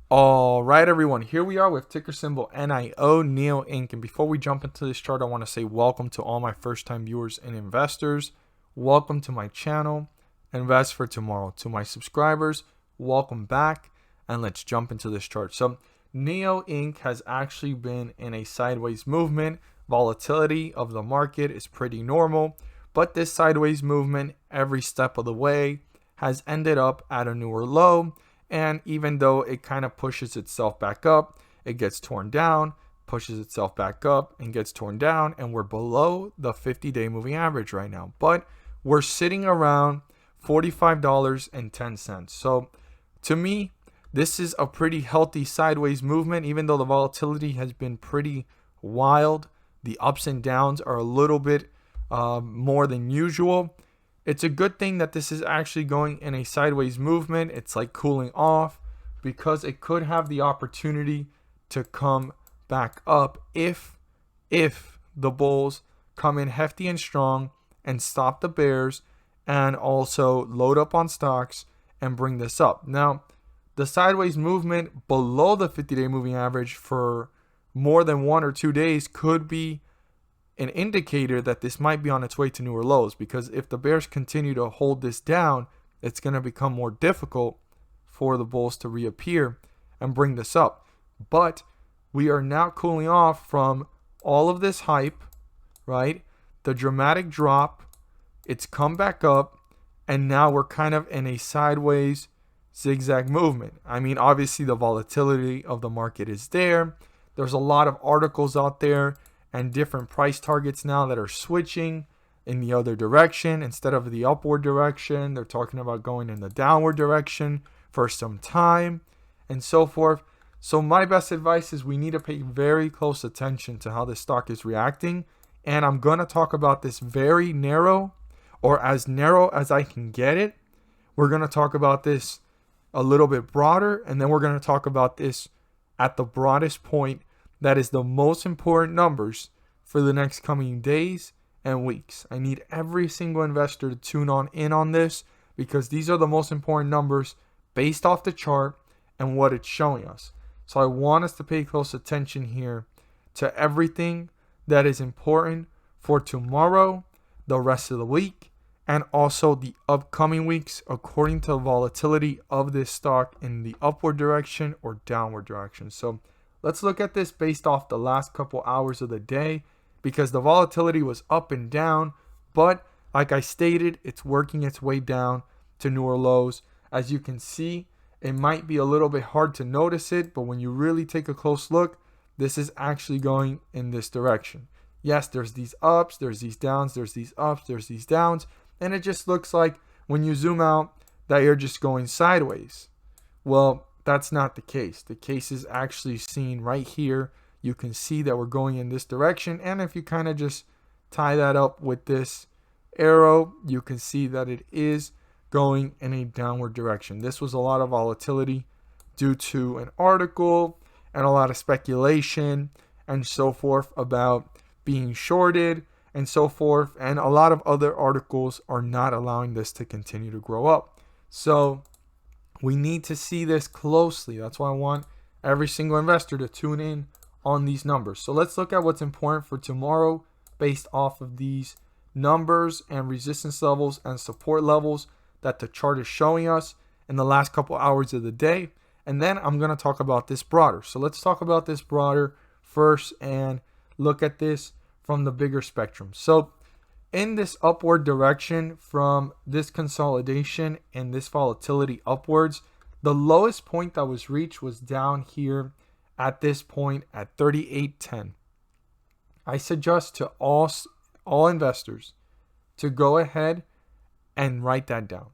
All right, everyone, here we are with ticker symbol NIO, NIO Inc. And before we jump into this chart, I want to say welcome to all my first-time viewers and investors. Welcome to my channel, Invest for Tomorrow. To my subscribers, welcome back, and let's jump into this chart. So NIO Inc. has actually been in a sideways movement. Volatility of the market is pretty normal, but this sideways movement every step of the way has ended up at a newer low. And even though it kind of pushes itself back up, it gets torn down, pushes itself back up and gets torn down. And we're below the 50-day moving average right now. But we're sitting around $45.10. So to me, this is a pretty healthy sideways movement, even though the volatility has been pretty wild. The ups and downs are a little bit more than usual. It's a good thing that this is actually going in a sideways movement. It's like cooling off because it could have the opportunity to come back up if the bulls come in hefty and strong and stop the bears and also load up on stocks and bring this up. Now, the sideways movement below the 50-day moving average for more than 1 or 2 days could be an indicator that this might be on its way to newer lows, because if the bears continue to hold this down, it's going to become more difficult for the bulls to reappear and bring this up. But we are now cooling off from all of this hype, right? The dramatic drop, it's come back up, and now we're kind of in a sideways zigzag movement. I mean, obviously the volatility of the market is there. There's a lot of articles out there and different price targets now that are switching in the other direction. Instead of the upward direction, they're talking about going in the downward direction for some time and so forth. So my best advice is we need to pay very close attention to how this stock is reacting. And I'm going to talk about this very narrow, or as narrow as I can get it. We're going to talk about this a little bit broader, and then we're going to talk about this at the broadest point. That is the most important numbers for the next coming days and weeks. I need every single investor to tune in on this, because these are the most important numbers based off the chart and what it's showing us. So I want us to pay close attention here to everything that is important for tomorrow, the rest of the week, and also the upcoming weeks according to the volatility of this stock in the upward direction or downward direction. So let's look at this based off the last couple hours of the day, because the volatility was up and down, but like I stated, it's working its way down to newer lows. As you can see, it might be a little bit hard to notice it, but when you really take a close look, this is actually going in this direction. Yes, there's these ups, there's these downs, there's these ups, there's these downs, and it just looks like when you zoom out that you're just going sideways. Well, that's not the case. The case is actually seen right here. You can see that we're going in this direction. And if you kind of just tie that up with this arrow, you can see that it is going in a downward direction. This was a lot of volatility due to an article and a lot of speculation and so forth about being shorted and so forth. And a lot of other articles are not allowing this to continue to grow up. So we need to see this closely. That's why I want every single investor to tune in on these numbers. So let's look at what's important for tomorrow based off of these numbers and resistance levels and support levels that the chart is showing us in the last couple hours of the day. And then I'm going to talk about this broader. So let's talk about this broader first and look at this from the bigger spectrum. So in this upward direction from this consolidation and this volatility upwards, the lowest point that was reached was down here at this point at 38.10. I suggest to all investors to go ahead and write that down.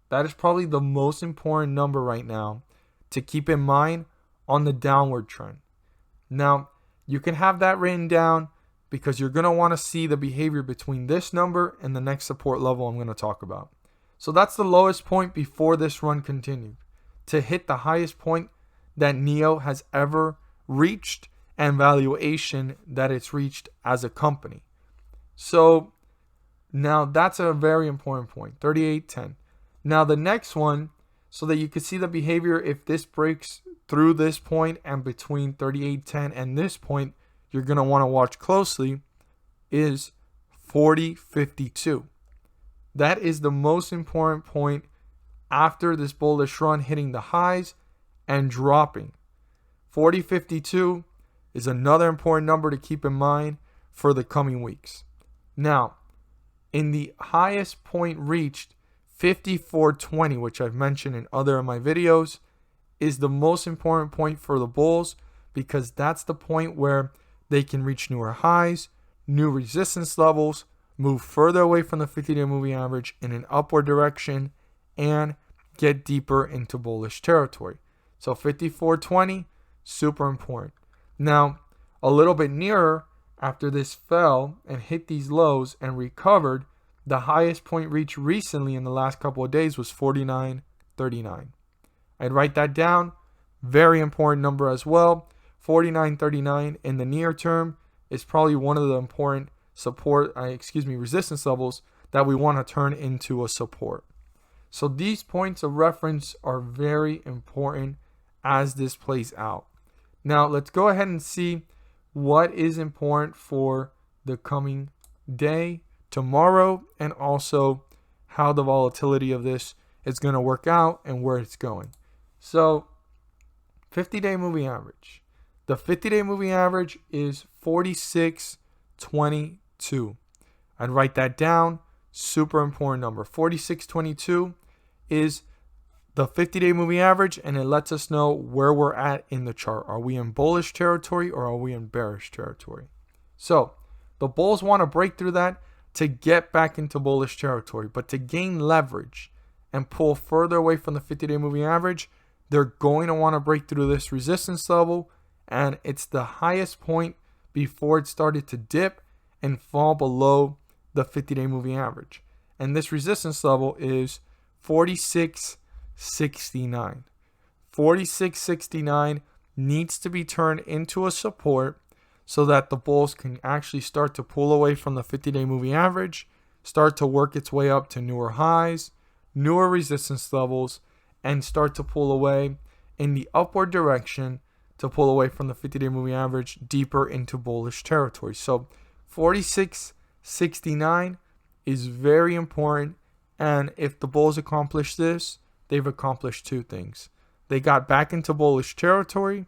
That is probably the most important number right now to keep in mind on the downward trend. Now, you can have that written down because you're going to want to see the behavior between this number and the next support level I'm going to talk about. So that's the lowest point before this run continued, to hit the highest point that NIO has ever reached and valuation that it's reached as a company. So now that's a very important point, 38.10. Now the next one, so that you can see the behavior if this breaks through this point and between 38.10 and this point you're going to want to watch closely is 40.52. That is the most important point after this bullish run, hitting the highs and dropping. 40.52 is another important number to keep in mind for the coming weeks. Now, in the highest point reached, 54.20, which I've mentioned in other of my videos, is the most important point for the bulls, because that's the point where they can reach newer highs, new resistance levels, move further away from the 50-day moving average in an upward direction, and get deeper into bullish territory. So 54.20, super important. Now, a little bit nearer, after this fell and hit these lows and recovered, the highest point reached recently in the last couple of days was 49.39. I'd write that down. Very important number as well. 49.39 in the near term is probably one of the important resistance levels that we want to turn into a support. So these points of reference are very important as this plays out. Now let's go ahead and see what is important for the coming day, tomorrow, and also how the volatility of this is going to work out and where it's going. So 50-day moving average. The 50-day moving average is 46.22. I'd write that down. Super important number. 46.22 is the 50-day moving average, and it lets us know where we're at in the chart. Are we in bullish territory or are we in bearish territory? So the bulls want to break through that to get back into bullish territory, but to gain leverage and pull further away from the 50-day moving average, they're going to want to break through this resistance level, and it's the highest point before it started to dip and fall below the 50-day moving average. And this resistance level is 46.69. 46.69 needs to be turned into a support so that the bulls can actually start to pull away from the 50-day moving average, start to work its way up to newer highs, newer resistance levels, and start to pull away in the upward direction to pull away from the 50-day moving average deeper into bullish territory. So 46.69 is very important, and if the bulls accomplish this, they've accomplished two things. They got back into bullish territory,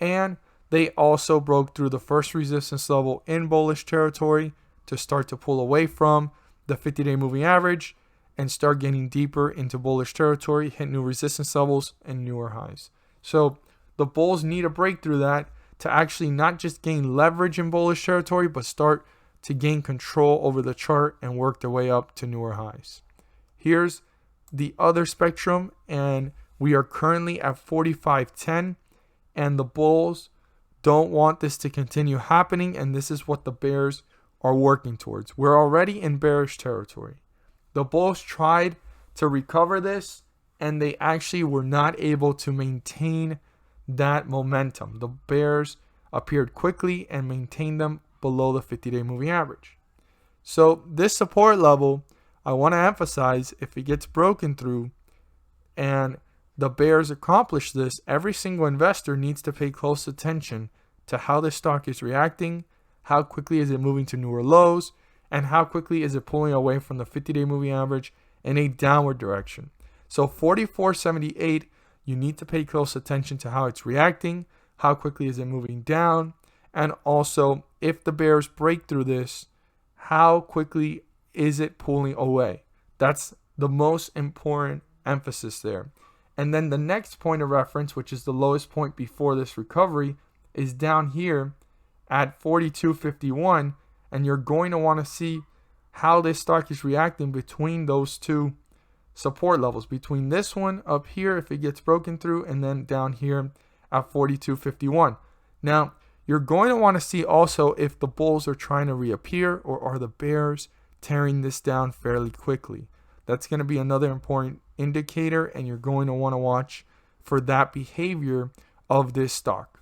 and they also broke through the first resistance level in bullish territory to start to pull away from the 50-day moving average and start getting deeper into bullish territory, hit new resistance levels and newer highs. So the bulls need a breakthrough that to actually not just gain leverage in bullish territory, but start to gain control over the chart and work their way up to newer highs. Here's the other spectrum, and we are currently at 45.10, and the bulls don't want this to continue happening, and this is what the bears are working towards. We're already in bearish territory. The bulls tried to recover this, and they actually were not able to maintain that momentum. The bears appeared quickly and maintained them below the 50-day moving average. So this support level, I want to emphasize, if it gets broken through and the bears accomplish this, every single investor needs to pay close attention to how the stock is reacting, how quickly is it moving to newer lows, and how quickly is it pulling away from the 50-day moving average in a downward direction. So 44.78, you need to pay close attention to how it's reacting, how quickly is it moving down, and also if the bears break through this, how quickly is it pulling away. That's the most important emphasis there. And then the next point of reference, which is the lowest point before this recovery, is down here at 42.51, and you're going to want to see how this stock is reacting between those two support levels, between this one up here if it gets broken through, and then down here at 42.51. Now you're going to want to see also if the bulls are trying to reappear or are the bears tearing this down fairly quickly. That's going to be another important indicator, and you're going to want to watch for that behavior of this stock.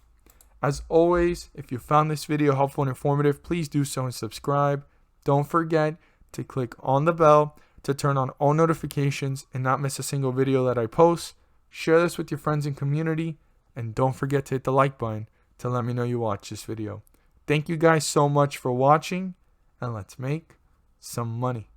As always, if you found this video helpful and informative, please do so and subscribe. Don't forget to click on the bell to turn on all notifications and not miss a single video that I post. Share this with your friends and community, And don't forget to hit the like button to let me know you watched this video. Thank you guys so much for watching, and let's make some money.